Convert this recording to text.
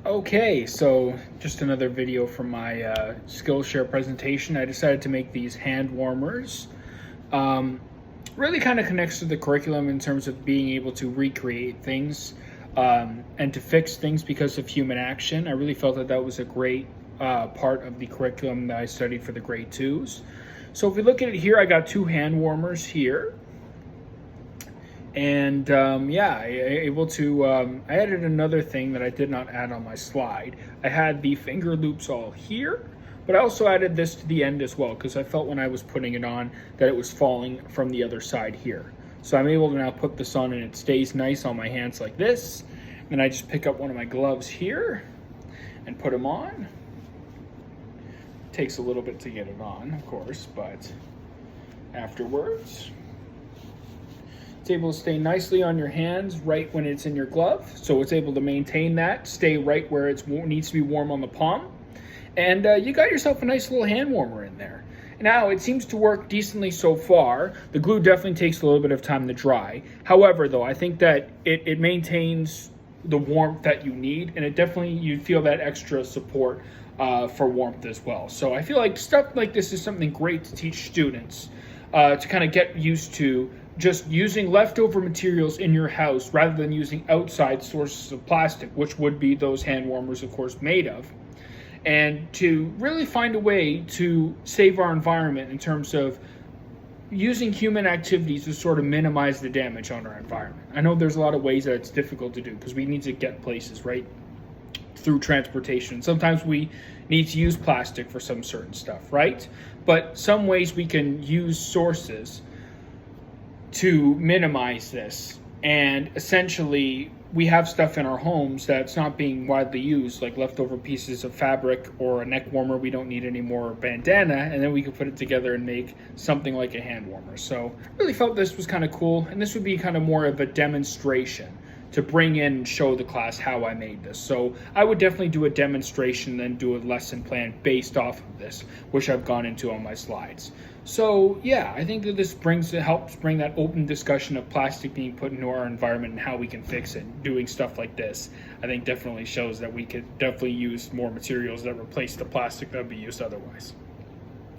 Okay, so just another video from my Skillshare presentation. I decided to make these hand warmers. Um, Really kind of connects to the curriculum in terms of being able to recreate things and to fix things because of human action. I really felt that that was a great part of the curriculum that I studied for the grade twos. So if we look at it here, I got two hand warmers here. And I added another thing that I did not add on my slide. I had the finger loops all here, but I also added this to the end as well because I felt when I was putting it on that it was falling from the other side here. So I'm able to now put this on and it stays nice on my hands like this. Then I just pick up one of my gloves here and put them on. Takes a little bit to get it on, of course, but afterwards, it's able to stay nicely on your hands right when it's in your glove. So it's able to maintain that, stay right where it needs to be warm on the palm. And you got yourself a nice little hand warmer in there. Now, it seems to work decently so far. The glue definitely takes a little bit of time to dry. However, though, I think that it maintains the warmth that you need, and it definitely, you feel that extra support for warmth as well. So I feel like stuff like this is something great to teach students to kind of get used to just using leftover materials in your house rather than using outside sources of plastic, which would be those hand warmers, of course, made of. And to really find a way to save our environment in terms of using human activities to sort of minimize the damage on our environment. I know there's a lot of ways that it's difficult to do because we need to get places, right? Through transportation. Sometimes we need to use plastic for some certain stuff, right? But some ways we can use sources to minimize this. And essentially, we have stuff in our homes that's not being widely used, like leftover pieces of fabric or a neck warmer we don't need anymore, or bandana, and then we can put it together and make something like a hand warmer. So I really felt this was kind of cool, and this would be kind of more of a demonstration to bring in and show the class how I made this. So I would definitely do a demonstration, then do a lesson plan based off of this, which I've gone into on my slides. So yeah, I think that this helps bring that open discussion of plastic being put into our environment and how we can fix it. Doing stuff like this, I think definitely shows that we could definitely use more materials that replace the plastic that would be used otherwise.